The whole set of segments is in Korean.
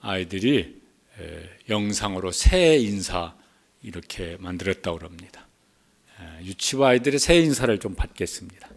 아이들이 영상으로 새해 인사 이렇게 만들었다고 합니다. 유치부 아이들의 새해 인사를 좀 받겠습니다.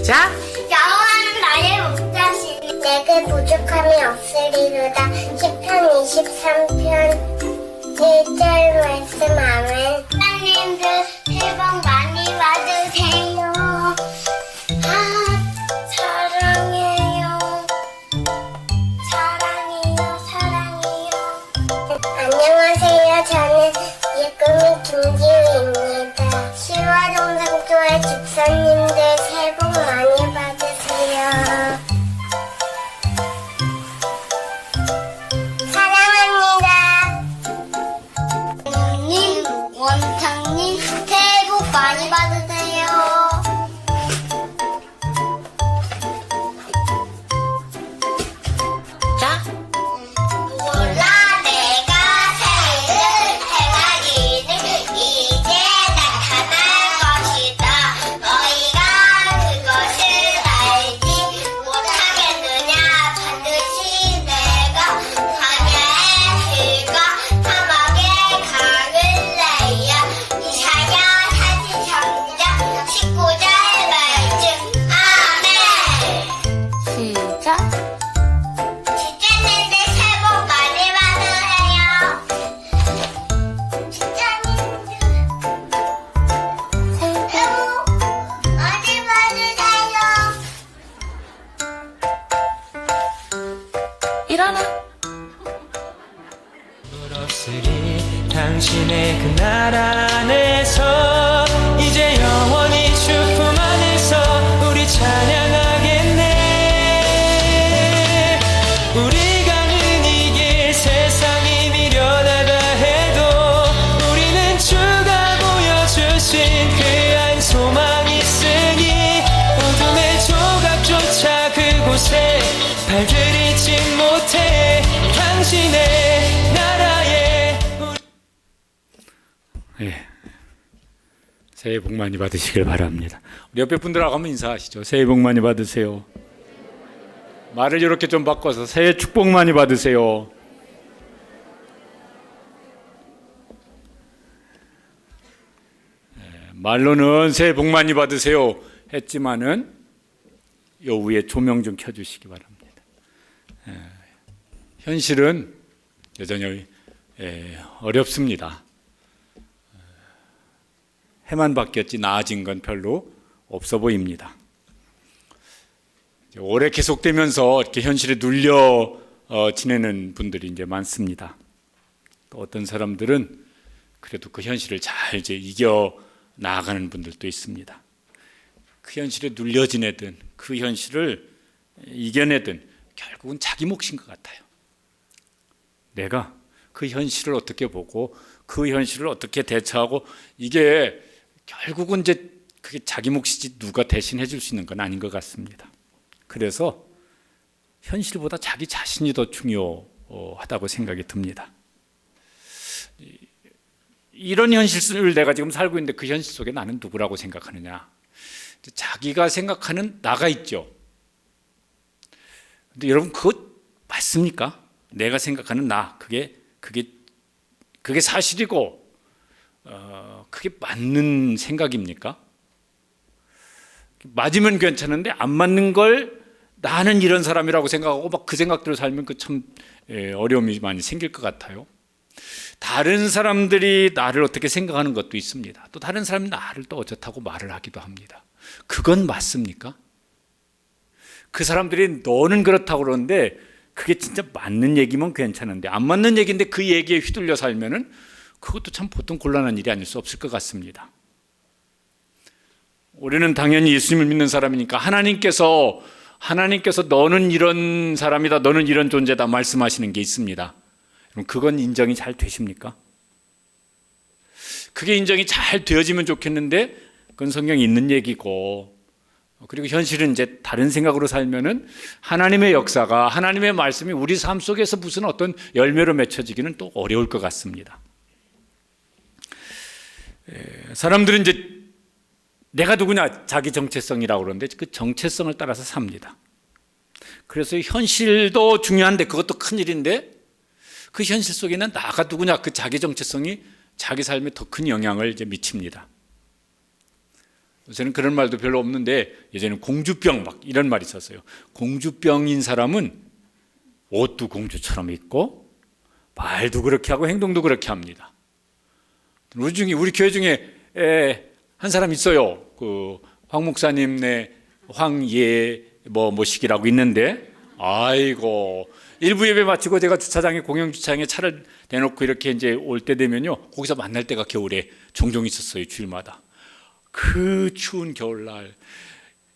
시작. 여호와는 나의 목자시니 내게 부족함이 없으리로다. 시편 23편 1절 말씀. 아멘. 하나님들 새해 복 많이 받으세요. 사랑해요. 사랑해요. 사랑해요. 안녕하세요. 저는 예금이 김지우입니다. 시화동상교회 집사님들 새해 복 많이 받으세요. 사랑합니다. 부모님, 원장님 새해 복 많이 받으세요. 자, 몰라 내가 새해를 행하기를 이제 나타날 것이다. 너희가 그것을 알지 못하겠느냐. 반드시 내가 광야의 길과 사막의 강을 내야. 이사야 43장 19절 말씀. 아멘. 시작. 집사님들 새해 복 많이 받으세요. 집사님들 새해 복 많이 받으세요. 일어나. 부럽으리 당신의 그 나라 안에서 이제 영원히 주품 안에서 우리 찬양하겠네. 우리가 가는 이 길 세상이 미련하다 해도 우리는 주가 보여주신 그 한 소망이 있으니 어둠의 조각조차 그곳에 발들이지 못해. 당신의 나라에 새해 복 많이 받으시길 바랍니다. 우리 옆에 분들하고 한번 인사하시죠. 새해 복 많이 받으세요. 말을 이렇게 좀 바꿔서 새해 축복 많이 받으세요. 말로는 새해 복 많이 받으세요 했지만은 요 위에 조명 좀 켜주시기 바랍니다. 현실은 여전히 어렵습니다. 해만 바뀌었지 나아진 건 별로 없어 보입니다. 오래 계속되면서 이렇게 현실에 눌려 지내는 분들이 이제 많습니다. 또 어떤 사람들은 그래도 그 현실을 잘 이제 이겨 나아가는 분들도 있습니다. 그 현실에 눌려 지내든 그 현실을 이겨내든 결국은 자기 몫인 것 같아요. 내가 그 현실을 어떻게 보고 그 현실을 어떻게 대처하고, 이게 결국은 이제 그게 자기 몫이지 누가 대신해 줄 수 있는 건 아닌 것 같습니다. 그래서 현실보다 자기 자신이 더 중요하다고 생각이 듭니다. 이런 현실을 내가 지금 살고 있는데 그 현실 속에 나는 누구라고 생각하느냐? 자기가 생각하는 나가 있죠. 근데 여러분 그거 맞습니까? 내가 생각하는 나 그게 사실이고 그게 맞는 생각입니까? 맞으면 괜찮은데 안 맞는 걸 나는 이런 사람이라고 생각하고 막 그 생각대로 살면 그 참 어려움이 많이 생길 것 같아요. 다른 사람들이 나를 어떻게 생각하는 것도 있습니다. 또 다른 사람이 나를 또 어쩌다고 말을 하기도 합니다. 그건 맞습니까? 그 사람들이 너는 그렇다고 그러는데 그게 진짜 맞는 얘기면 괜찮은데 안 맞는 얘기인데 그 얘기에 휘둘려 살면은 그것도 참 보통 곤란한 일이 아닐 수 없을 것 같습니다. 우리는 당연히 예수님을 믿는 사람이니까 하나님께서 너는 이런 사람이다, 너는 이런 존재다 말씀하시는 게 있습니다. 그럼 그건 인정이 잘 되십니까? 그게 인정이 잘 되어지면 좋겠는데 그건 성경에 있는 얘기고, 그리고 현실은 이제 다른 생각으로 살면은 하나님의 역사가, 하나님의 말씀이 우리 삶 속에서 무슨 어떤 열매로 맺혀지기는 또 어려울 것 같습니다. 사람들은 이제 내가 누구냐, 자기 정체성이라고 그러는데 그 정체성을 따라서 삽니다. 그래서 현실도 중요한데 그것도 큰일인데 그 현실 속에는 나가 누구냐, 그 자기 정체성이 자기 삶에 더 큰 영향을 이제 미칩니다. 요새는 그런 말도 별로 없는데 예전에는 공주병 막 이런 말이 있었어요. 공주병인 사람은 옷도 공주처럼 입고 말도 그렇게 하고 행동도 그렇게 합니다. 우리 교회 중에 한 사람 있어요. 그 황 목사님네 황예 뭐식이라고 있는데, 아이고 일부 예배 마치고 제가 주차장에 공영 주차장에 차를 대놓고 이렇게 이제 올 때 되면요 거기서 만날 때가 겨울에 종종 있었어요. 주일마다. 그 추운 겨울날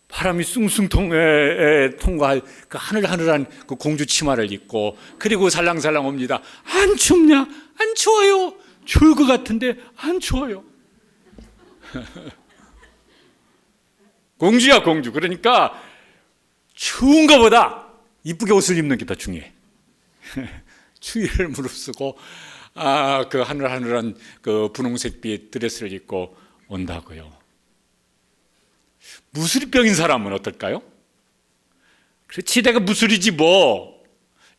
바람이 숭숭 통과할 그 하늘하늘한 그 공주 치마를 입고 그리고 살랑살랑 옵니다. 안 춥냐? 안 추워요. 추울 것 같은데 안 추워요. 공주야 공주. 그러니까 추운 것보다 이쁘게 옷을 입는 게 더 중요해. 추위를 무릅쓰고 그 하늘하늘한 그 분홍색빛 드레스를 입고 온다고요. 무술병인 사람은 어떨까요? 그렇지, 내가 무술이지 뭐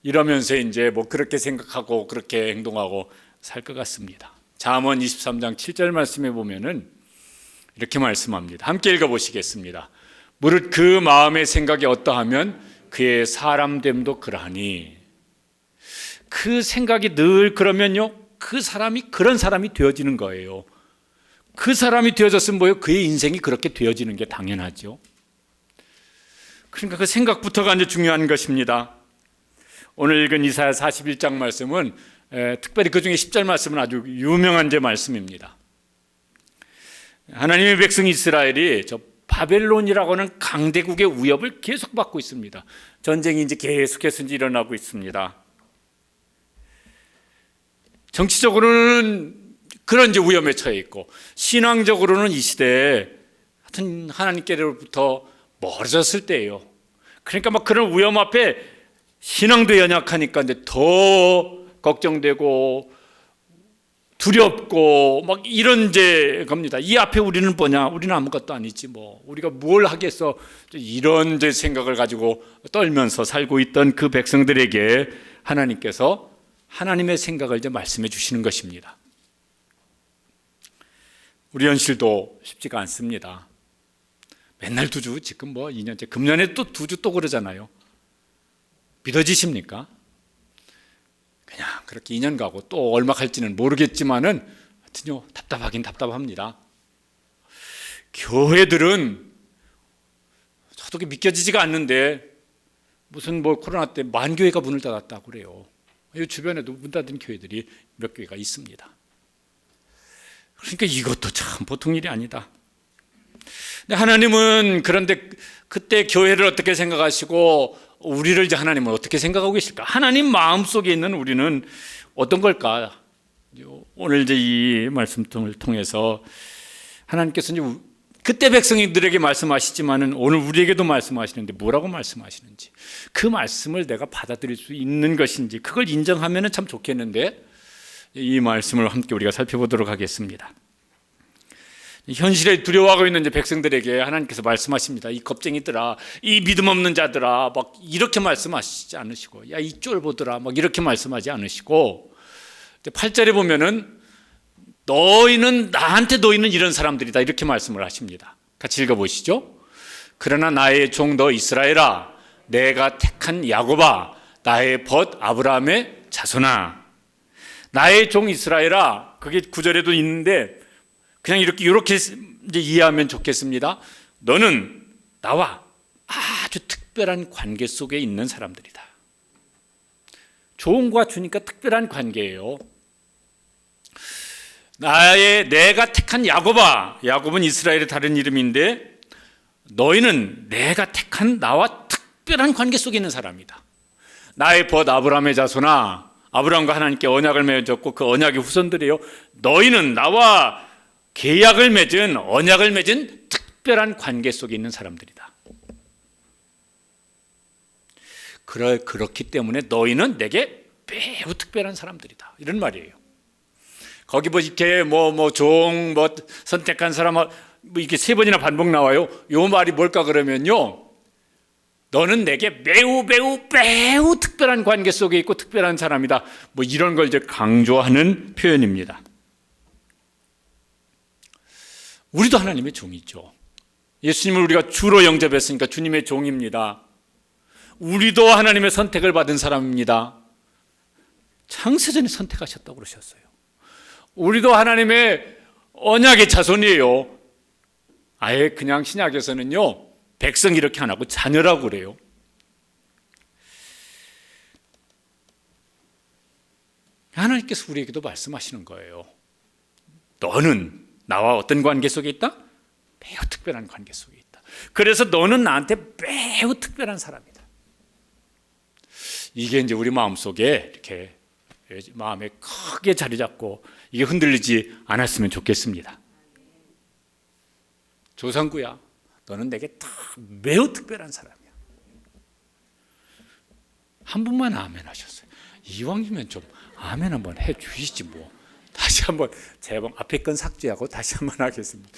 이러면서 이제 뭐 그렇게 생각하고 그렇게 행동하고 살 것 같습니다. 잠언 23장 7절 말씀에 보면은 이렇게 말씀합니다. 함께 읽어보시겠습니다. 무릇 그 마음의 생각이 어떠하면 그의 사람됨도 그러하니. 그 생각이 늘 그러면요 그 사람이 그런 사람이 되어지는 거예요. 그 사람이 되어졌으면 뭐예요? 그의 인생이 그렇게 되어지는 게 당연하죠. 그러니까 그 생각부터가 이제 중요한 것입니다. 오늘 읽은 이사야 41장 말씀은 특별히 그 중에 10절 말씀은 아주 유명한 제 말씀입니다. 하나님의 백성 이스라엘이 저 바벨론이라고 하는 강대국의 위협을 계속 받고 있습니다. 전쟁이 이제 계속해서 이제 일어나고 있습니다. 정치적으로는 그런 이제 위험에 처해 있고, 신앙적으로는 이 시대에 하여튼 하나님께로부터 멀어졌을 때예요. 그러니까 막 그런 위험 앞에 신앙도 연약하니까 이제 더 걱정되고 두렵고 막 이런 이제 겁니다. 이 앞에 우리는 뭐냐? 우리는 아무것도 아니지 뭐. 우리가 뭘 하겠어? 이런 이제 생각을 가지고 떨면서 살고 있던 그 백성들에게 하나님께서 하나님의 생각을 이제 말씀해 주시는 것입니다. 우리 현실도 쉽지가 않습니다. 맨날 두주, 지금 뭐 2년째, 금년에 또 두주 또 그러잖아요. 믿어지십니까? 그냥 그렇게 2년 가고 또 얼마 갈지는 모르겠지만은 하여튼요 답답하긴 답답합니다. 교회들은 저도 믿겨지지가 않는데 무슨 뭐 코로나 때 만 교회가 문을 닫았다고 그래요. 이 주변에도 문 닫은 교회들이 몇 교회가 있습니다. 그러니까 이것도 참 보통 일이 아니다. 근데 하나님은 그런데 그때 교회를 어떻게 생각하시고 우리를 이제 하나님은 어떻게 생각하고 계실까? 하나님 마음속에 있는 우리는 어떤 걸까? 오늘 이제 이 말씀을 통해서 하나님께서 이제 그때 백성들에게 말씀하시지만은 오늘 우리에게도 말씀하시는데 뭐라고 말씀하시는지, 그 말씀을 내가 받아들일 수 있는 것인지 그걸 인정하면은 참 좋겠는데 이 말씀을 함께 우리가 살펴보도록 하겠습니다. 현실에 두려워하고 있는 이제 백성들에게 하나님께서 말씀하십니다. 이 겁쟁이들아, 이 믿음 없는 자들아, 막 이렇게 말씀하시지 않으시고, 야, 이 쫄보들아, 막 이렇게 말씀하지 않으시고, 8절에 보면은 너희는 이런 사람들이다, 이렇게 말씀을 하십니다. 같이 읽어보시죠. 그러나 나의 종 너 이스라엘아, 내가 택한 야곱아, 나의 벗 아브라함의 자손아. 나의 종 이스라엘아, 그게 9절에도 있는데 그냥 이렇게 이제 이해하면 좋겠습니다. 너는 나와 아주 특별한 관계 속에 있는 사람들이다. 좋은 거 주니까 특별한 관계예요. 내가 택한 야곱아, 야곱은 이스라엘의 다른 이름인데 너희는 내가 택한 나와 특별한 관계 속에 있는 사람이다. 나의 벗 아브라함의 자손아, 아브라함과 하나님께 언약을 맺었고 그 언약의 후손들이에요. 너희는 나와 언약을 맺은 특별한 관계 속에 있는 사람들이다. 그렇기 때문에 너희는 내게 매우 특별한 사람들이다, 이런 말이에요. 거기 이렇게 종 선택한 사람 이렇게 3번이나 반복 나와요. 요 말이 뭘까 그러면요, 너는 내게 매우 특별한 관계 속에 있고 특별한 사람이다, 이런 걸 이제 강조하는 표현입니다. 우리도 하나님의 종이죠. 예수님을 우리가 주로 영접했으니까 주님의 종입니다. 우리도 하나님의 선택을 받은 사람입니다. 창세전에 선택하셨다고 그러셨어요. 우리도 하나님의 언약의 자손이에요. 아예 그냥 신약에서는요, 백성 이렇게 안 하고 자녀라고 그래요. 하나님께서 우리에게도 말씀하시는 거예요. 너는 나와 어떤 관계 속에 있다? 매우 특별한 관계 속에 있다. 그래서 너는 나한테 매우 특별한 사람이다. 이게 이제 우리 마음속에 이렇게 마음에 크게 자리 잡고 이게 흔들리지 않았으면 좋겠습니다. 조상구야, 너는 내게 매우 특별한 사람이야. 한 분만 아멘 하셨어요. 이왕이면 좀 아멘 한번 해 주시지 뭐. 다시 한번 제발 앞에 건 삭제하고 다시 한번 하겠습니다.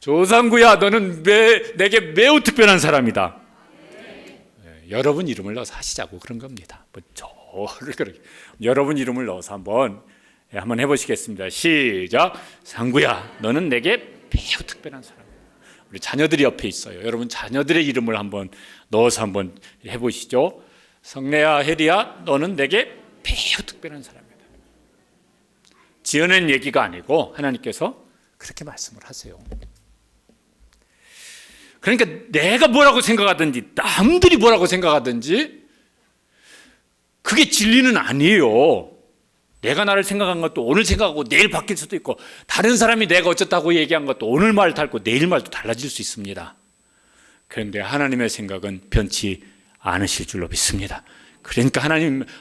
조상구야, 너는 내게 매우 특별한 사람이다. 여러분 이름을 넣어서 하시자고 그런 겁니다. 여러분 이름을 넣어서 한번 해보시겠습니다. 시작. 상구야, 너는 내게 매우 특별한 사람이야. 우리 자녀들이 옆에 있어요. 여러분 자녀들의 이름을 한번 넣어서 한번 해보시죠. 성래야, 혜리야, 너는 내게 매우 특별한 사람이야. 지어낸 얘기가 아니고 하나님께서 그렇게 말씀을 하세요. 그러니까 내가 뭐라고 생각하든지 남들이 뭐라고 생각하든지 그게 진리는 아니에요. 내가 나를 생각한 것도 오늘 생각하고 내일 바뀔 수도 있고, 다른 사람이 내가 어쩌다고 얘기한 것도 오늘 말 달고 내일 말도 달라질 수 있습니다. 그런데 하나님의 생각은 변치 않으실 줄로 믿습니다. 그러니까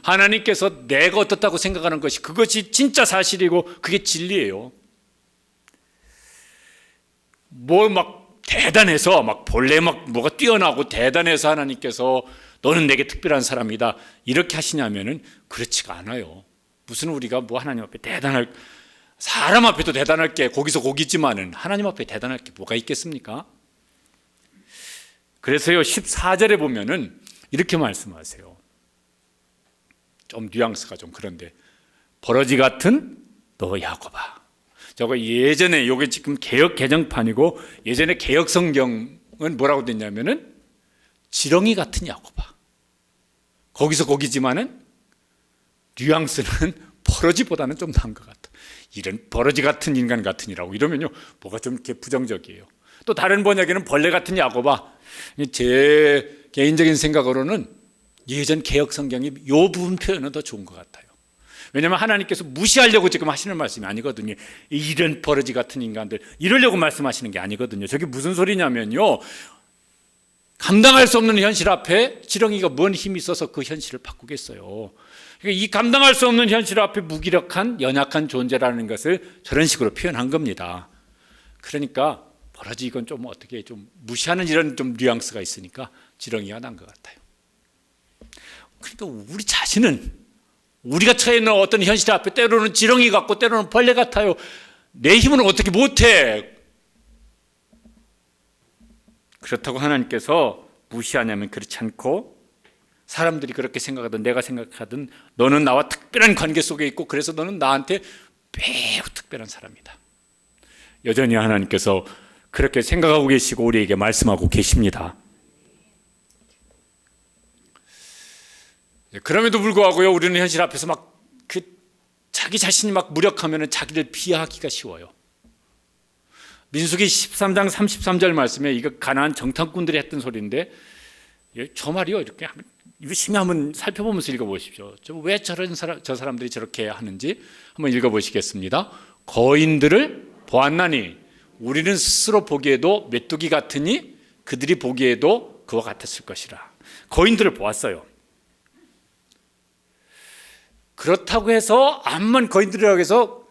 하나님께서 내가 어떻다고 생각하는 것이 그것이 진짜 사실이고 그게 진리예요. 대단해서 본래 뭐가 뛰어나고 대단해서 하나님께서 너는 내게 특별한 사람이다 이렇게 하시냐면은 그렇지가 않아요. 무슨 우리가 하나님 앞에 사람 앞에도 대단할 게 거기서 거기지만은 하나님 앞에 대단할 게 뭐가 있겠습니까? 그래서요 14절에 보면은 이렇게 말씀하세요. 좀 뉘앙스가 좀 그런데, 버러지 같은 너 야곱아. 저거 예전에 요게 지금 개역 개정판이고 예전에 개역 성경은 뭐라고 됐냐면은 지렁이 같은 야곱아. 거기서 거기지만은 뉘앙스는 버러지보다는 좀 나은 것 같아. 이런 버러지 같은 인간 같으니라고 이러면요 뭐가 좀 이렇게 부정적이에요. 또 다른 번역에는 벌레 같은 야곱아. 제 개인적인 생각으로는 예전 개역 성경이 이 부분 표현은 더 좋은 것 같아요. 왜냐하면 하나님께서 무시하려고 지금 하시는 말씀이 아니거든요. 이런 버러지 같은 인간들 이러려고 말씀하시는 게 아니거든요. 저게 무슨 소리냐면요, 감당할 수 없는 현실 앞에 지렁이가 뭔 힘이 있어서 그 현실을 바꾸겠어요. 그러니까 이 감당할 수 없는 현실 앞에 무기력한 연약한 존재라는 것을 저런 식으로 표현한 겁니다. 그러니까 버러지 이건 좀 어떻게 좀 무시하는 이런 좀 뉘앙스가 있으니까 지렁이가 난 것 같아요. 그러니까 우리 자신은 우리가 처해 있는 어떤 현실 앞에 때로는 지렁이 같고 때로는 벌레 같아요. 내 힘으로는 어떻게 못해. 그렇다고 하나님께서 무시하냐면 그렇지 않고, 사람들이 그렇게 생각하든 내가 생각하든 너는 나와 특별한 관계 속에 있고 그래서 너는 나한테 매우 특별한 사람이다. 여전히 하나님께서 그렇게 생각하고 계시고 우리에게 말씀하고 계십니다. 그럼에도 불구하고요, 우리는 현실 앞에서 막 자기 자신이 막 무력하면 자기를 비하하기가 쉬워요. 민수기 13장 33절 말씀에 이거 가나안 정탐꾼들이 했던 소리인데, 저 말이요 이렇게 유심히 한번 살펴보면서 읽어보십시오. 왜 저 사람들이 저렇게 하는지 한번 읽어보시겠습니다. 거인들을 보았나니 우리는 스스로 보기에도 메뚜기 같으니 그들이 보기에도 그와 같았을 것이라. 거인들을 보았어요. 그렇다고 해서 암만 거인들이라고 해서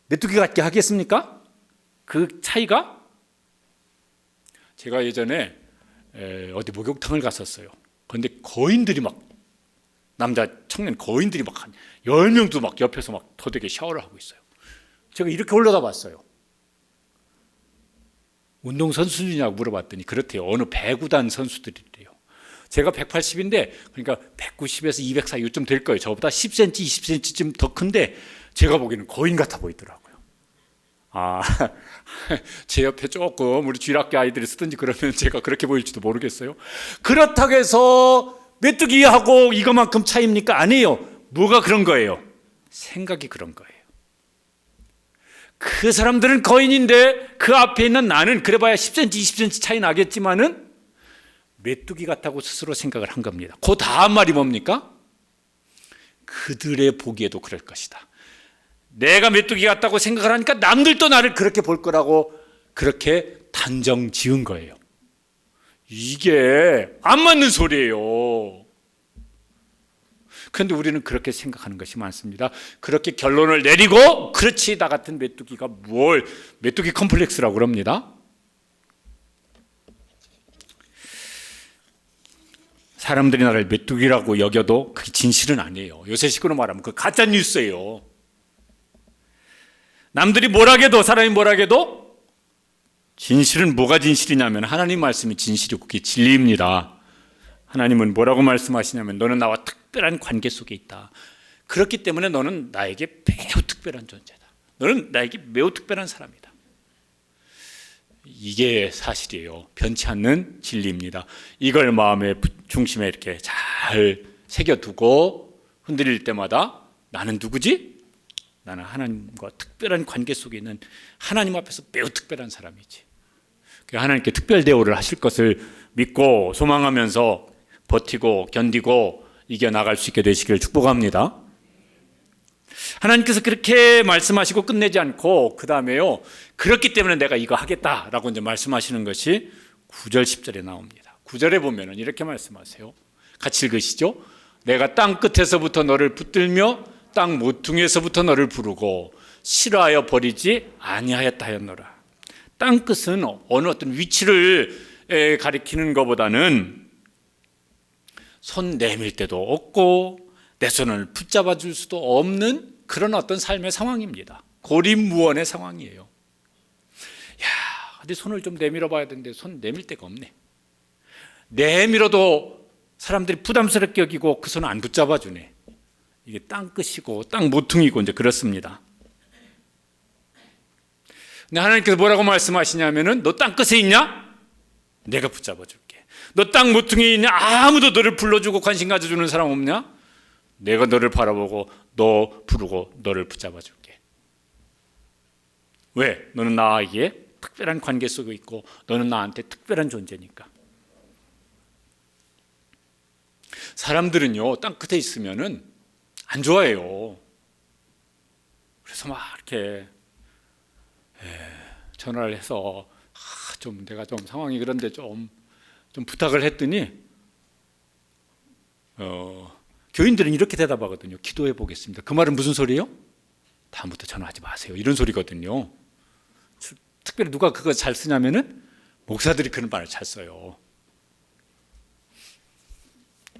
메뚜기 같게 하겠습니까? 그 차이가? 제가 예전에 어디 목욕탕을 갔었어요. 그런데 거인들이 막, 남자 청년 거인들이 막 한 10명도 막 옆에서 막 토되게 샤워를 하고 있어요. 제가 이렇게 올라가 봤어요. 운동선수냐고 물어봤더니 그렇대요. 어느 배구단 선수들이래요. 제가 180인데 그러니까 190에서 200 사이 요쯤 될 거예요. 저보다 10cm, 20cm쯤 더 큰데 제가 보기에는 거인 같아 보이더라고요. 제 옆에 조금 우리 주일학교 아이들이 쓰든지 그러면 제가 그렇게 보일지도 모르겠어요. 그렇다고 해서 메뚜기하고 이거만큼 차이입니까? 아니에요. 뭐가 그런 거예요? 생각이 그런 거예요. 그 사람들은 거인인데 그 앞에 있는 나는 그래봐야 10cm, 20cm 차이 나겠지만은 메뚜기 같다고 스스로 생각을 한 겁니다. 그 다음 말이 뭡니까? 그들의 보기에도 그럴 것이다. 내가 메뚜기 같다고 생각을 하니까 남들도 나를 그렇게 볼 거라고 그렇게 단정 지은 거예요. 이게 안 맞는 소리예요. 그런데 우리는 그렇게 생각하는 것이 많습니다. 그렇게 결론을 내리고 그렇지 나 같은 메뚜기가 뭘, 메뚜기 컴플렉스라고 그럽니다. 사람들이 나를 메뚜기라고 여겨도 그게 진실은 아니에요. 요새식으로 말하면 그 가짜 뉴스예요. 남들이 뭐라게도, 사람이 뭐라게도 진실은 뭐가 진실이냐면 하나님 말씀이 진실이고 그게 진리입니다. 하나님은 뭐라고 말씀하시냐면 너는 나와 특별한 관계 속에 있다. 그렇기 때문에 너는 나에게 매우 특별한 존재다. 너는 나에게 매우 특별한 사람이다. 이게 사실이에요. 변치 않는 진리입니다. 이걸 마음의 중심에 이렇게 잘 새겨두고 흔들릴 때마다 나는 누구지? 나는 하나님과 특별한 관계 속에 있는 하나님 앞에서 매우 특별한 사람이지. 하나님께 특별 대우를 하실 것을 믿고 소망하면서 버티고 견디고 이겨나갈 수 있게 되시길 축복합니다. 하나님께서 그렇게 말씀하시고 끝내지 않고 그 다음에요, 그렇기 때문에 내가 이거 하겠다라고 이제 말씀하시는 것이 9절 10절에 나옵니다. 9절에 보면은 이렇게 말씀하세요. 같이 읽으시죠. 내가 땅 끝에서부터 너를 붙들며 땅 모퉁이에서부터 너를 부르고 싫어하여 버리지 아니하였다 하였노라. 땅 끝은 어느 어떤 위치를 가리키는 것보다는 손 내밀 때도 없고 내 손을 붙잡아 줄 수도 없는 그런 어떤 삶의 상황입니다. 고립무원의 상황이에요. 야, 어디 손을 좀 내밀어 봐야 되는데 손 내밀 데가 없네. 내밀어도 사람들이 부담스럽게 여기고 그 손을 안 붙잡아 주네. 이게 땅 끝이고 땅 모퉁이고 이제 그렇습니다. 근데 하나님께서 뭐라고 말씀하시냐면은 너 땅 끝에 있냐? 내가 붙잡아 줄게. 너 땅 모퉁이에 있냐? 아무도 너를 불러주고 관심 가져주는 사람 없냐? 내가 너를 바라보고 너 부르고 너를 붙잡아 줄게. 왜? 너는 나에게 특별한 관계 속에 있고 너는 나한테 특별한 존재니까. 사람들은요, 땅 끝에 있으면은 안 좋아해요. 그래서 막 이렇게 전화를 해서 좀 내가 좀 상황이 그런데 좀 부탁을 했더니 교인들은 이렇게 대답하거든요. 기도해 보겠습니다. 그 말은 무슨 소리예요? 다음부터 전화하지 마세요. 이런 소리거든요. 특별히 누가 그거 잘 쓰냐면은 목사들이 그런 말을 잘 써요.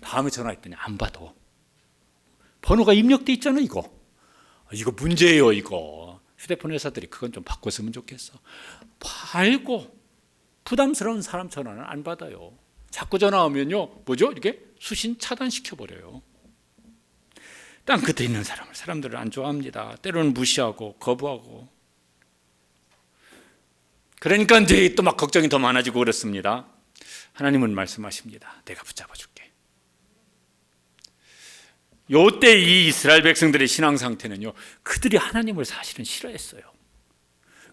다음에 전화했더니 안 받아. 번호가 입력돼 있잖아. 이거 문제예요. 이거 휴대폰 회사들이 그건 좀 바꿨으면 좋겠어. 팔고 부담스러운 사람 전화는 안 받아요. 자꾸 전화 오면요, 뭐죠? 이렇게 수신 차단시켜버려요. 땅 끝에 있는 사람들을 안 좋아합니다. 때로는 무시하고 거부하고. 그러니까 이제 또 막 걱정이 더 많아지고 그렇습니다. 하나님은 말씀하십니다. 내가 붙잡아 줄게. 요때 이 이스라엘 백성들의 신앙 상태는요, 그들이 하나님을 사실은 싫어했어요.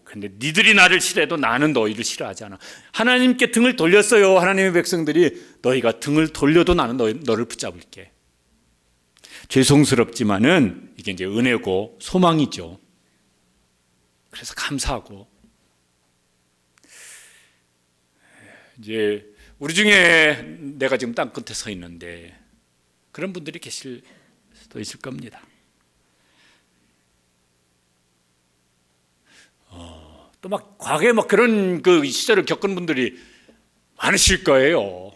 근데 니들이 나를 싫어해도 나는 너희를 싫어하지 않아. 하나님께 등을 돌렸어요. 하나님의 백성들이 너희가 등을 돌려도 나는 너를 붙잡을게. 죄송스럽지만은 이게 이제 은혜고 소망이죠. 그래서 감사하고. 이제 우리 중에 내가 지금 땅 끝에 서 있는데 그런 분들이 계실 수도 있을 겁니다. 또 막 과거에 막 그런 그 시절을 겪은 분들이 많으실 거예요.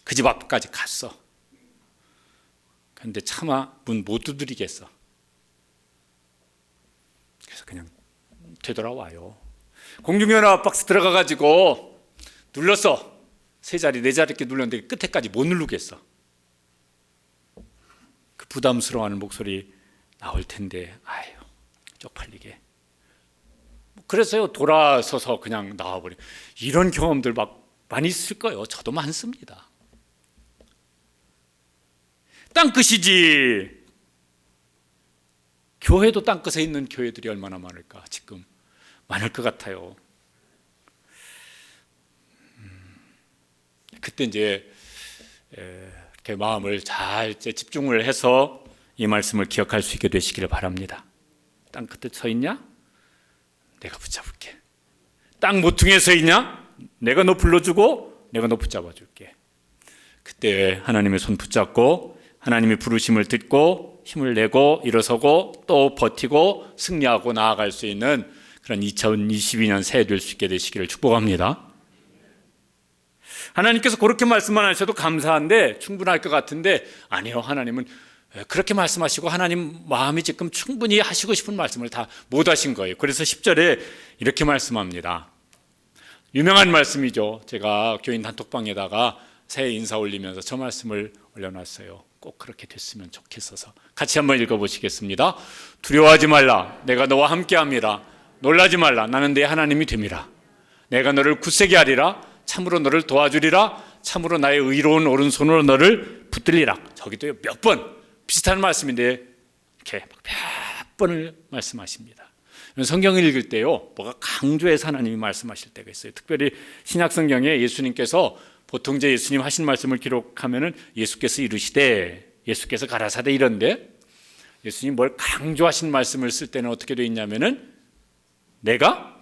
그 집 앞까지 갔어. 근데 차마 문 못 두드리겠어. 그래서 그냥 되돌아와요. 공중전화 박스 들어가가지고 눌렀어. 3자리 4자리 이렇게 눌렀는데 끝에까지 못 누르겠어. 그 부담스러워하는 목소리 나올 텐데, 아유, 쪽팔리게. 그래서요, 돌아서서 그냥 나와버려. 이런 경험들 막 많이 있을 거예요. 저도 많습니다. 땅끝이지. 교회도 땅끝에 있는 교회들이 얼마나 많을까. 지금 많을 것 같아요. 그때 이제 이렇게 마음을 잘 집중을 해서 이 말씀을 기억할 수 있게 되시기를 바랍니다. 땅 끝에 서 있냐? 내가 붙잡을게. 땅 모퉁이에 서 있냐? 내가 너 불러주고 내가 너 붙잡아줄게. 그때 하나님의 손 붙잡고 하나님의 부르심을 듣고 힘을 내고 일어서고 또 버티고 승리하고 나아갈 수 있는 그런 2022년 새해 될 수 있게 되시기를 축복합니다. 하나님께서 그렇게 말씀만 하셔도 감사한데 충분할 것 같은데 아니요, 하나님은 그렇게 말씀하시고 하나님 마음이 지금 충분히 하시고 싶은 말씀을 다 못 하신 거예요. 그래서 10절에 이렇게 말씀합니다. 유명한 말씀이죠. 제가 교인 단톡방에다가 새해 인사 올리면서 저 말씀을 올려놨어요. 꼭 그렇게 됐으면 좋겠어서 같이 한번 읽어보시겠습니다. 두려워하지 말라. 내가 너와 함께함이라. 놀라지 말라. 나는 내 하나님이 됨이라. 내가 너를 굳세게 하리라. 참으로 너를 도와주리라. 참으로 나의 의로운 오른손으로 너를 붙들리라. 저기도 몇 번 비슷한 말씀인데 이렇게 몇 번을 말씀하십니다. 성경을 읽을 때요, 뭐가 강조해서 하나님이 말씀하실 때가 있어요. 특별히 신약 성경에 예수님께서 보통 이제 예수님 하신 말씀을 기록하면은 예수께서 이르시되, 예수께서 가라사대 이런데 예수님 뭘 강조하신 말씀을 쓸 때는 어떻게 되어 있냐면은 내가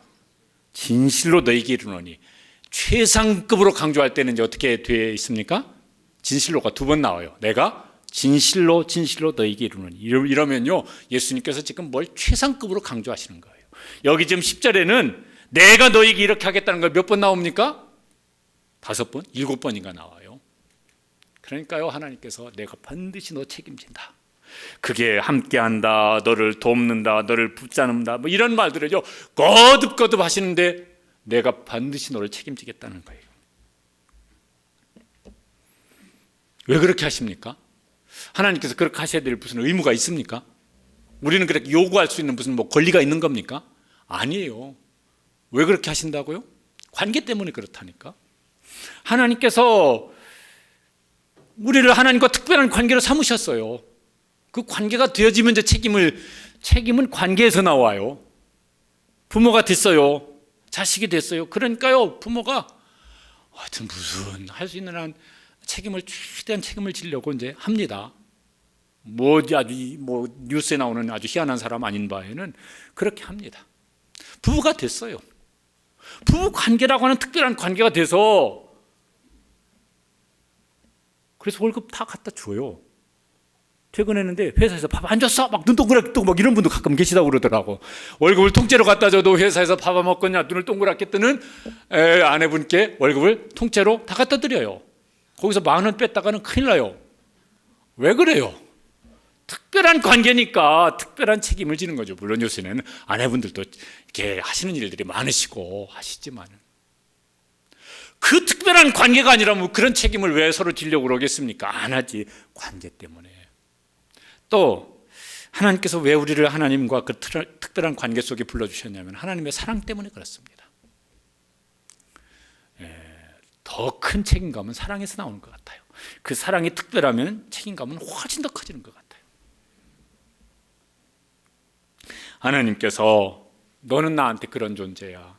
진실로 너에게 이르노니, 최상급으로 강조할 때는 이제 어떻게 되어 있습니까? 진실로가 2번 나와요. 내가 진실로 너에게 이르노니. 이러면요, 예수님께서 지금 뭘 최상급으로 강조하시는 거예요. 여기 지금 10절에는 내가 너에게 이렇게 하겠다는 걸 몇 번 나옵니까? 5번? 7번인가 나와요. 그러니까요, 하나님께서 내가 반드시 너 책임진다. 그게 함께한다, 너를 돕는다, 너를 붙잡는다, 뭐 이런 말들을요 거듭거듭 하시는데 내가 반드시 너를 책임지겠다는 거예요. 왜 그렇게 하십니까? 하나님께서 그렇게 하셔야 될 무슨 의무가 있습니까? 우리는 그렇게 요구할 수 있는 무슨 뭐 권리가 있는 겁니까? 아니에요. 왜 그렇게 하신다고요? 관계 때문에 그렇다니까. 하나님께서 우리를 하나님과 특별한 관계로 삼으셨어요. 그 관계가 되어지면 이제 책임은 관계에서 나와요. 부모가 됐어요. 자식이 됐어요. 그러니까요, 부모가 하여튼 무슨 할 수 있는 한 최대한 책임을 지려고 이제 합니다. 뉴스에 나오는 아주 희한한 사람 아닌 바에는 그렇게 합니다. 부부가 됐어요. 부부 관계라고 하는 특별한 관계가 돼서 그래서 월급 다 갖다 줘요. 퇴근했는데 회사에서 밥 안 줬어? 막 눈 동그랗게 뜨고 막 이런 분도 가끔 계시다고 그러더라고. 월급을 통째로 갖다 줘도 회사에서 밥 안 먹겠냐 눈을 동그랗게 뜨는 아내분께 월급을 통째로 다 갖다 드려요. 거기서 10,000원 뺐다가는 큰일 나요. 왜 그래요? 특별한 관계니까 특별한 책임을 지는 거죠. 물론 요새는 아내분들도 이렇게 하시는 일들이 많으시고 하시지만은 그 특별한 관계가 아니라면 그런 책임을 왜 서로 지려고 그러겠습니까? 안 하지. 관계 때문에. 또 하나님께서 왜 우리를 하나님과 그 특별한 관계 속에 불러주셨냐면 하나님의 사랑 때문에 그렇습니다. 더 큰 책임감은 사랑에서 나오는 것 같아요. 그 사랑이 특별하면 책임감은 훨씬 더 커지는 것 같아요. 하나님께서 너는 나한테 그런 존재야.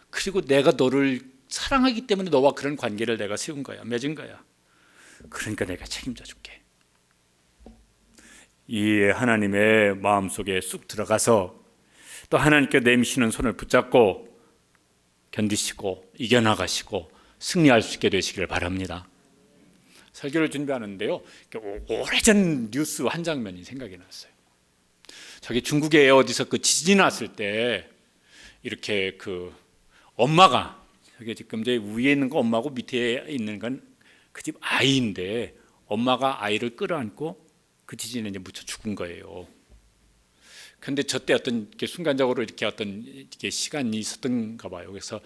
그리고 내가 너를 사랑하기 때문에 너와 그런 관계를 내가 세운 거야, 맺은 거야. 그러니까 내가 책임져 줄게. 이 하나님의 마음속에 쑥 들어가서 또 하나님께 내미시는 손을 붙잡고 견디시고 이겨나가시고 승리할 수 있게 되시기를 바랍니다. 설교를 준비하는데요, 오래전 뉴스 한 장면이 생각이 났어요. 저기 중국에 어디서 그 지진이 났을 때 이렇게 그 엄마가 저게 지금 제 위에 있는 거 엄마고 밑에 있는 건 그 집 아이인데 엄마가 아이를 끌어안고 그 지진에 이제 묻혀 죽은 거예요. 그런데 저때 어떤 순간적으로 이렇게 어떤 이렇게 시간이 있었던가 봐요. 그래서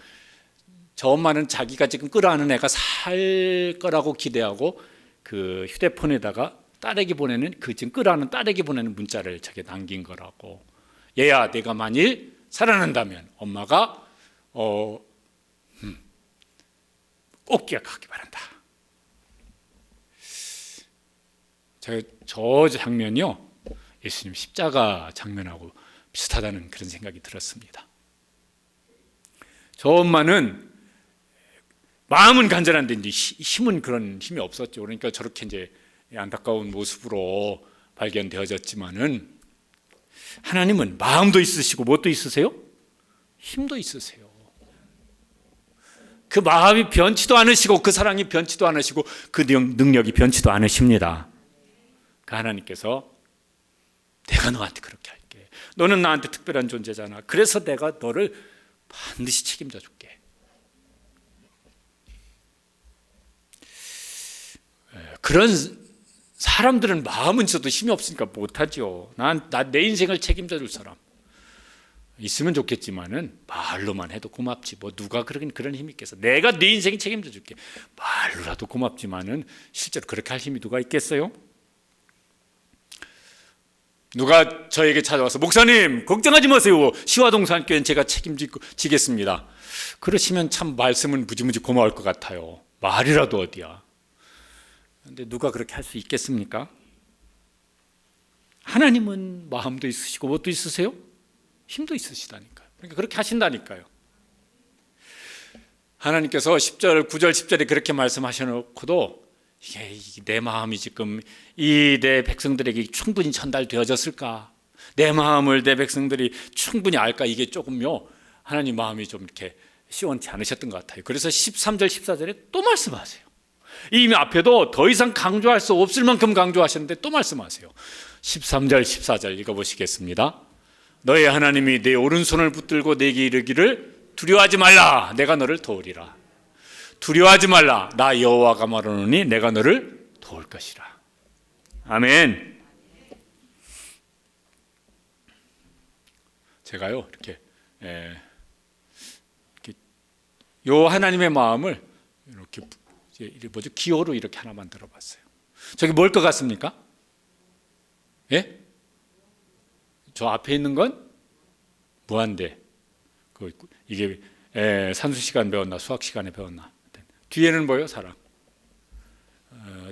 저 엄마는 자기가 지금 끌어안은 애가 살 거라고 기대하고 그 휴대폰에다가 딸에게 보내는 그 지금 끌어안은 딸에게 보내는 문자를 저게 남긴 거라고. 얘야, 내가 만일 살아난다면 엄마가 꼭 기억하기 바란다. 저 장면이요, 예수님 십자가 장면하고 비슷하다는 그런 생각이 들었습니다. 저 엄마는 마음은 간절한데 이제 힘은 그런 힘이 없었죠. 그러니까 저렇게 이제 안타까운 모습으로 발견되어졌지만은 하나님은 마음도 있으시고 무엇도 있으세요? 힘도 있으세요. 그 마음이 변치도 않으시고 그 사랑이 변치도 않으시고 그 능력이 변치도 않으십니다. 그 하나님께서 내가 너한테 그렇게 할게. 너는 나한테 특별한 존재잖아. 그래서 내가 너를 반드시 책임져 줄게. 그런 사람들은 마음은 있어도 힘이 없으니까 못하죠. 내 인생을 책임져 줄 사람 있으면 좋겠지만은 말로만 해도 고맙지. 뭐 누가 그런 힘이 있겠어. 내가 네 인생 책임져 줄게. 말로라도 고맙지만은 실제로 그렇게 할 힘이 누가 있겠어요? 누가 저에게 찾아와서 목사님 걱정하지 마세요. 시화동산교회는 제가 책임지겠습니다. 그러시면 참 말씀은 무지무지 고마울 것 같아요. 말이라도 어디야. 그런데 누가 그렇게 할 수 있겠습니까? 하나님은 마음도 있으시고 무엇도 있으세요? 힘도 있으시다니까요. 그러니까 그렇게 하신다니까요. 하나님께서 10절, 9절, 10절에 그렇게 말씀하셔놓고도 이게 내 마음이 지금 이 내 백성들에게 충분히 전달되어졌을까? 내 마음을 내 백성들이 충분히 알까? 이게 조금요, 하나님 마음이 좀 이렇게 시원치 않으셨던 것 같아요. 그래서 13절, 14절에 또 말씀하세요. 이미 앞에도 더 이상 강조할 수 없을 만큼 강조하셨는데 또 말씀하세요. 13절, 14절 읽어보시겠습니다. 너의 하나님이 내 오른손을 붙들고 내게 이르기를 두려워하지 말라. 내가 너를 도우리라. 두려워하지 말라. 나 여호와가 말하노니 내가 너를 도울 것이라. 아멘. 제가요 이렇게 요 하나님의 마음을 이렇게 뭐죠? 기호로 이렇게 하나 만들어봤어요. 저기 뭘 것 같습니까? 예? 저 앞에 있는 건 무한대. 이게 산수 시간 배웠나 수학 시간에 배웠나. 뒤에는 뭐예요? 사랑.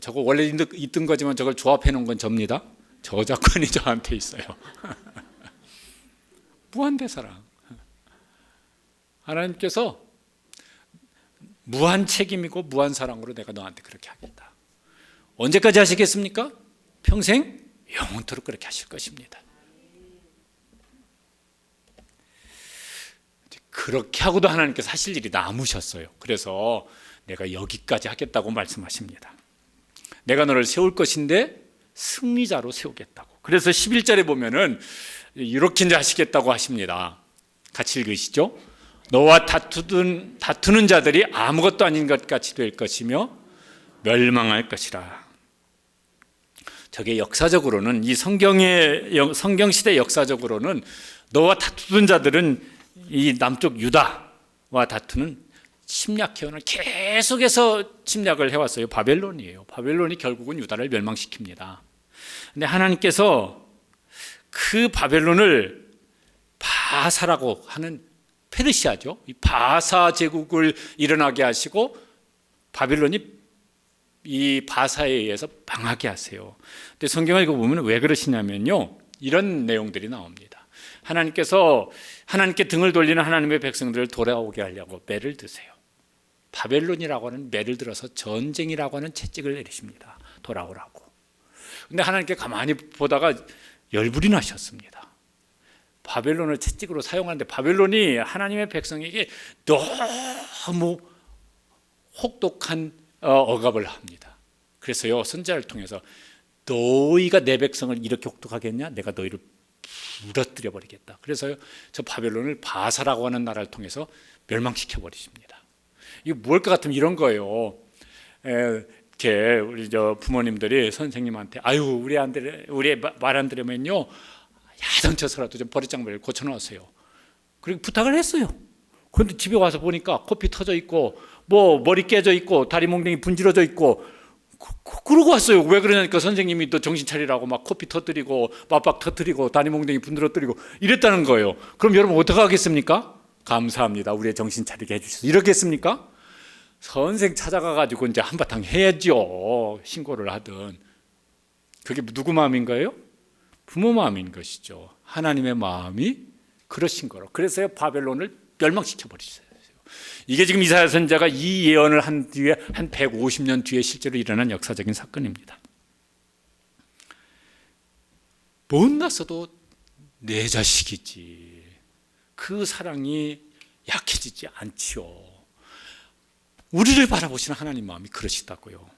저거 원래 있던 거지만 저걸 조합해 놓은 건 접니다. 저작권이 저한테 있어요. 무한대 사랑. 하나님께서 무한 책임이고 무한 사랑으로 내가 너한테 그렇게 하겠다. 언제까지 하시겠습니까? 평생 영원토록 그렇게 하실 것입니다. 그렇게 하고도 하나님께서 하실 일이 남으셨어요. 그래서 내가 여기까지 하겠다고 말씀하십니다. 내가 너를 세울 것인데 승리자로 세우겠다고. 그래서 11절에 보면은 이렇게 이제 하시겠다고 하십니다. 같이 읽으시죠. 너와 다투는 자들이 아무것도 아닌 것 같이 될 것이며 멸망할 것이라. 저게 역사적으로는 이 성경 시대 역사적으로는 너와 다투던 자들은 이 남쪽 유다와 다투는 침략해오는 계속해서 침략을 해왔어요. 바벨론이에요. 바벨론이 결국은 유다를 멸망시킵니다. 근데 하나님께서 그 바벨론을 바사라고 하는 페르시아죠. 이 바사 제국을 일어나게 하시고 바벨론이 이 바사에 의해서 망하게 하세요. 근데 성경을 읽어보면 왜 그러시냐면요, 이런 내용들이 나옵니다. 하나님께서 하나님께 등을 돌리는 하나님의 백성들을 돌아오게 하려고 매를 드세요. 바벨론이라고 하는 매를 들어서 전쟁이라고 하는 채찍을 내리십니다. 돌아오라고. 근데 하나님께 가만히 보다가 열불이 나셨습니다. 바벨론을 채찍으로 사용하는데 바벨론이 하나님의 백성에게 너무 혹독한 억압을 합니다. 그래서요, 선지자를 통해서 너희가 내 백성을 이렇게 혹독하게 했냐? 내가 너희를 부러뜨려 버리겠다. 그래서요, 저 바벨론을 바사라고 하는 나라를 통해서 멸망시켜 버리십니다. 이거 뭘 것 같으면 이런 거예요. 이렇게 우리 저 부모님들이 선생님한테 아유 우리 말 안 들으면요 야단쳐서라도 좀 버릇장면을 고쳐놓으세요. 그리고 부탁을 했어요. 그런데 집에 와서 보니까 코피 터져 있고 뭐 머리 깨져 있고 다리 몽둥이 분지러져 있고 그러고 왔어요. 왜 그러냐니까 선생님이 또 정신 차리라고 막 코피 터뜨리고 맞박 터뜨리고 다리 몽둥이 분들어뜨리고 이랬다는 거예요. 그럼 여러분 어떻게 하겠습니까? 감사합니다. 우리의 정신 차리게 해주셔서 이러겠습니까? 선생 찾아가가지고 이제 한바탕 해야죠. 신고를 하든. 그게 누구 마음인가요? 부모 마음인 것이죠. 하나님의 마음이 그러신 거로. 그래서 바벨론을 멸망시켜 버리셨어요. 이게 지금 이사야 선지자가 이 예언을 한 뒤에 한 150년 뒤에 실제로 일어난 역사적인 사건입니다. 못났어도 내 자식이지. 그 사랑이 약해지지 않지요. 우리를 바라보시는 하나님 마음이 그러시다고요.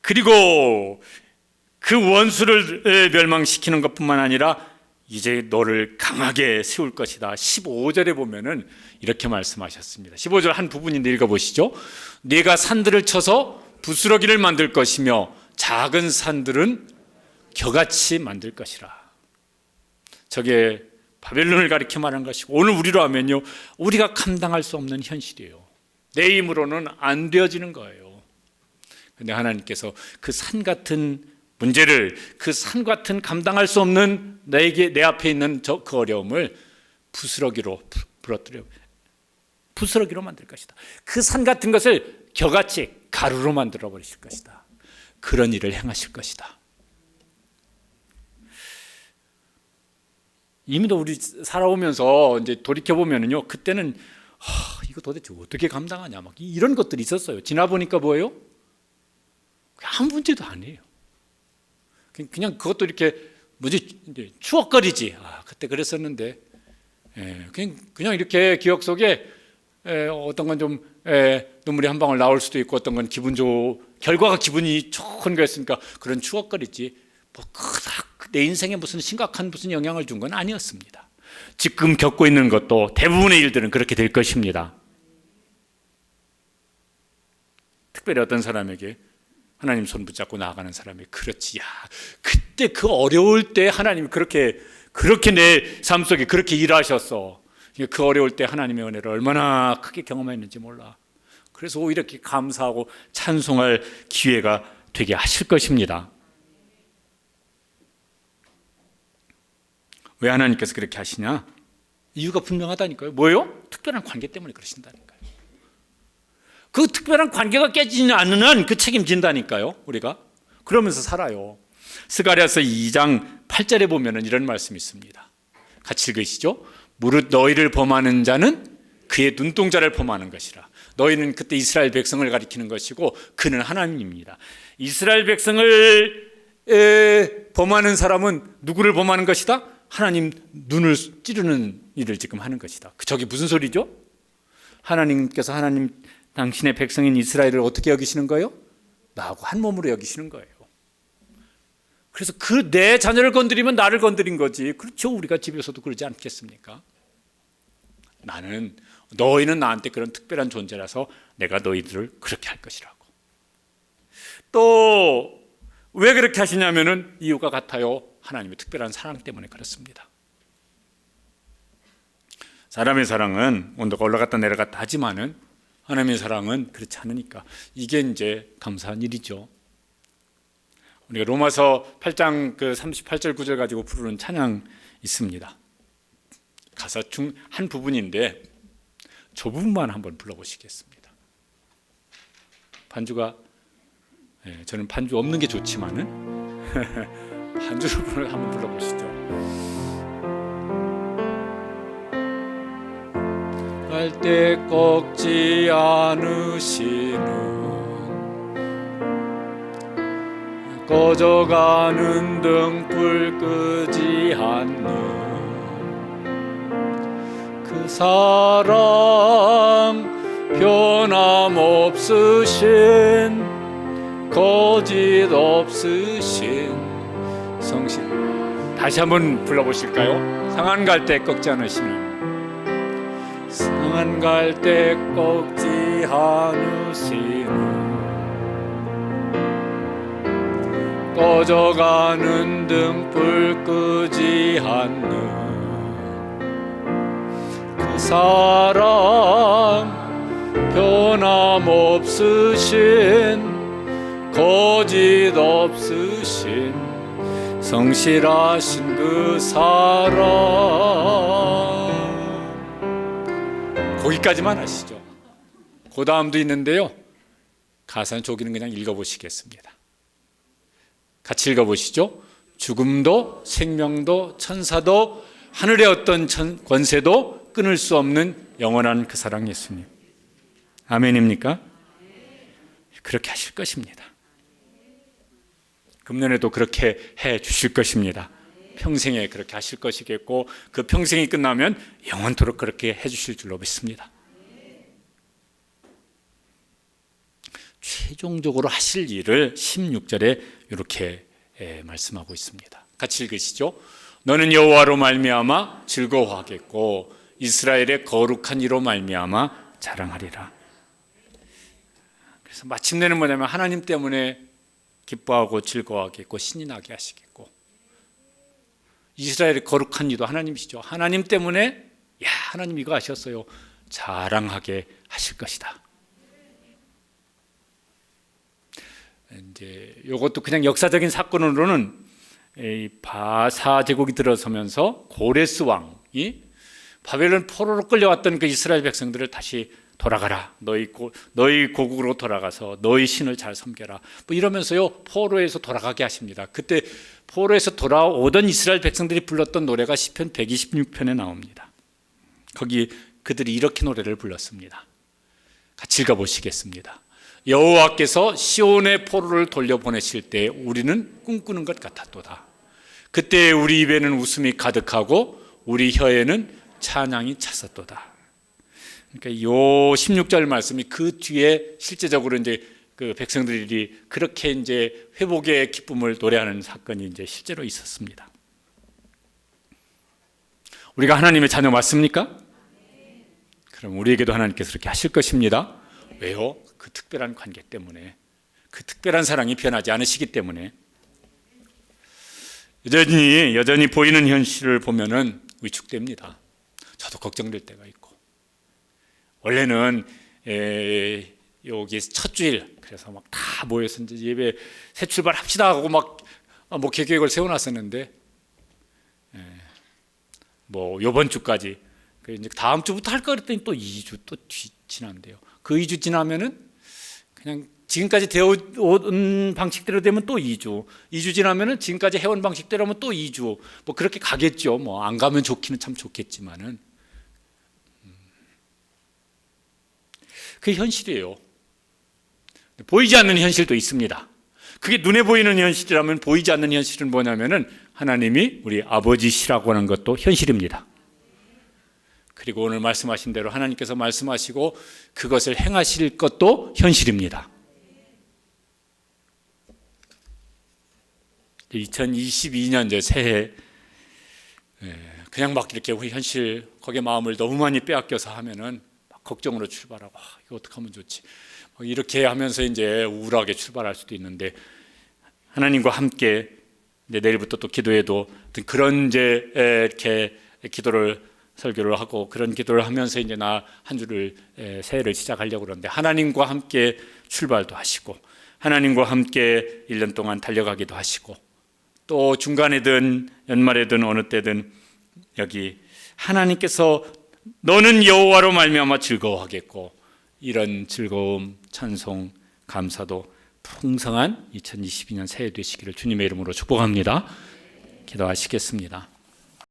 그리고 그 원수를 멸망시키는 것뿐만 아니라 이제 너를 강하게 세울 것이다. 15절에 보면은 이렇게 말씀하셨습니다. 15절 한 부분인데 읽어보시죠. 네가 산들을 쳐서 부스러기를 만들 것이며 작은 산들은 겨같이 만들 것이라. 저게 바벨론을 가리켜 말하는 것이고 오늘 우리로 하면요 우리가 감당할 수 없는 현실이에요. 내 힘으로는 안 되어지는 거예요. 그런데 하나님께서 그 산 같은 문제를 그 산 같은 감당할 수 없는 내 앞에 있는 그 어려움을 부스러기로 부러뜨려 부스러기로 만들 것이다. 그 산 같은 것을 겨같이 가루로 만들어 버리실 것이다. 그런 일을 행하실 것이다. 이미도 우리 살아오면서 이제 돌이켜 보면은요, 그때는 이거 도대체 어떻게 감당하냐 막 이런 것들이 있었어요. 지나 보니까 뭐예요? 아무 문제도 아니에요. 그냥 그것도 이렇게 뭐지 추억거리지. 그때 그랬었는데, 그냥 이렇게 기억 속에 어떤 건 좀 눈물이 한 방울 나올 수도 있고 어떤 건 결과가 기분이 좋은 거였으니까 그런 추억거리지. 뭐 그닥 내 인생에 무슨 심각한 무슨 영향을 준 건 아니었습니다. 지금 겪고 있는 것도 대부분의 일들은 그렇게 될 것입니다. 특별히 어떤 사람에게 하나님 손 붙잡고 나아가는 사람이 그렇지. 그때 그 어려울 때 하나님이 그렇게 내 삶 속에 그렇게 일하셨어. 그 어려울 때 하나님의 은혜를 얼마나 크게 경험했는지 몰라. 그래서 오히려 이렇게 감사하고 찬송할 기회가 되게 하실 것입니다. 왜 하나님께서 그렇게 하시냐? 이유가 분명하다니까요. 뭐예요? 특별한 관계 때문에 그러신다니까요. 그 특별한 관계가 깨지지 않는 한 그 책임진다니까요. 우리가 그러면서 살아요. 스가랴서 2장 8절에 보면 이런 말씀이 있습니다. 같이 읽으시죠. 무릇 너희를 범하는 자는 그의 눈동자를 범하는 것이라. 너희는 그때 이스라엘 백성을 가리키는 것이고 그는 하나님입니다. 이스라엘 백성을 범하는 사람은 누구를 범하는 것이다? 하나님 눈을 찌르는 일을 지금 하는 것이다. 저게 무슨 소리죠? 하나님께서 당신의 백성인 이스라엘을 어떻게 여기시는 거예요? 나하고 한 몸으로 여기시는 거예요. 그래서 내 자녀를 건드리면 나를 건드린 거지. 그렇죠. 우리가 집에서도 그러지 않겠습니까? 너희는 나한테 그런 특별한 존재라서 내가 너희들을 그렇게 할 것이라고. 또 왜 그렇게 하시냐면은 이유가 같아요. 하나님의 특별한 사랑 때문에 그렇습니다. 사람의 사랑은 온도가 올라갔다 내려갔다 하지만은 하나님의 사랑은 그렇지 않으니까 이게 이제 감사한 일이죠. 우리가 로마서 8장 그 38절 9절 가지고 부르는 찬양 있습니다. 가사 중 한 부분인데 저 부분만 한번 불러보시겠습니다. 반주가 저는 반주 없는 게 좋지만은 반주로 한번 불러보시죠. 갈대 꺾지 않으시는 꺼져가는 등불 끄지 않는 그 사랑 변함없으신 거짓 없으신 성실. 다시 한번 불러보실까요? 상한 갈대 꺾지 않으시는 상한 갈대 꺾지 않으시는 꺼져가는 등불 끄지 않는 그 사랑 변함없으신 거짓 없으신 성실하신 그 사랑. 거기까지만 하시죠. 그 다음도 있는데요. 가사는 조기는 그냥 읽어보시겠습니다. 같이 읽어보시죠. 죽음도 생명도 천사도 하늘의 어떤 권세도 끊을 수 없는 영원한 그 사랑 예수님. 아멘입니까? 그렇게 하실 것입니다. 금년에도 그렇게 해 주실 것입니다. 평생에 그렇게 하실 것이겠고 그 평생이 끝나면 영원토록 그렇게 해 주실 줄로 믿습니다. 최종적으로 하실 일을 16절에 이렇게 말씀하고 있습니다. 같이 읽으시죠. 너는 여호와로 말미암아 즐거워하겠고 이스라엘의 거룩한 이로 말미암아 자랑하리라. 그래서 마침내는 뭐냐면 하나님 때문에 기뻐하고 즐거워하겠고 신이 나게 하시겠고 이스라엘의 거룩한 이도 하나님이시죠. 하나님 때문에 야 하나님 이거 하셨어요. 자랑하게 하실 것이다. 이제 이것도 그냥 역사적인 사건으로는 이 바사 제국이 들어서면서 고레스 왕이 바벨론 포로로 끌려왔던 그 이스라엘 백성들을 다시 돌아가라. 너희 고국으로 돌아가서 너희 신을 잘 섬겨라. 뭐 이러면서요 포로에서 돌아가게 하십니다. 그때 포로에서 돌아오던 이스라엘 백성들이 불렀던 노래가 시편 126편에 나옵니다. 거기 그들이 이렇게 노래를 불렀습니다. 같이 읽어보시겠습니다. 여호와께서 시온의 포로를 돌려보내실 때 우리는 꿈꾸는 것 같았도다. 그때 우리 입에는 웃음이 가득하고 우리 혀에는 찬양이 찼었도다. 그러니까 요 16절 말씀이 그 뒤에 실제적으로 이제 그 백성들이 그렇게 이제 회복의 기쁨을 노래하는 사건이 이제 실제로 있었습니다. 우리가 하나님의 자녀 맞습니까? 그럼 우리에게도 하나님께서 그렇게 하실 것입니다. 왜요? 그 특별한 관계 때문에, 그 특별한 사랑이 변하지 않으시기 때문에. 여전히 보이는 현실을 보면은 위축됩니다. 저도 걱정될 때가 있고. 원래는 여기 첫 주일 그래서 막 다 모여서 이제 예배 새 출발합시다 하고 막 목회 계획을 세워놨었는데 뭐 이번 주까지 이제 다음 주부터 할 거 그랬더니 또 2주 또 지난대요. 그 2주 지나면은 그냥 지금까지 되어온 방식대로 되면 또 2주 지나면은 지금까지 해온 방식대로 하면 또 2주 뭐 그렇게 가겠죠. 뭐 안 가면 좋기는 참 좋겠지만은 그게 현실이에요. 보이지 않는 현실도 있습니다. 그게 눈에 보이는 현실이라면 보이지 않는 현실은 뭐냐면은 하나님이 우리 아버지시라고 하는 것도 현실입니다. 그리고 오늘 말씀하신 대로 하나님께서 말씀하시고 그것을 행하실 것도 현실입니다. 2022년 이제 새해 그냥 막 이렇게 우리 현실 거기에 마음을 너무 많이 빼앗겨서 하면은 막 걱정으로 출발하고 이거 어떻게 하면 좋지 이렇게 하면서 이제 우울하게 출발할 수도 있는데 하나님과 함께 이제 내일부터 또 기도해도 그런 이제 이렇게 기도를 설교를 하고 그런 기도를 하면서 이제 나 한 주를 새해를 시작하려고 그러는데 하나님과 함께 출발도 하시고 하나님과 함께 1년 동안 달려가기도 하시고 또 중간에든 연말에든 어느 때든 여기 하나님께서 너는 여호와로 말미암아 즐거워하겠고 이런 즐거움, 찬송, 감사도 풍성한 2022년 새해 되시기를 주님의 이름으로 축복합니다. 기도하시겠습니다.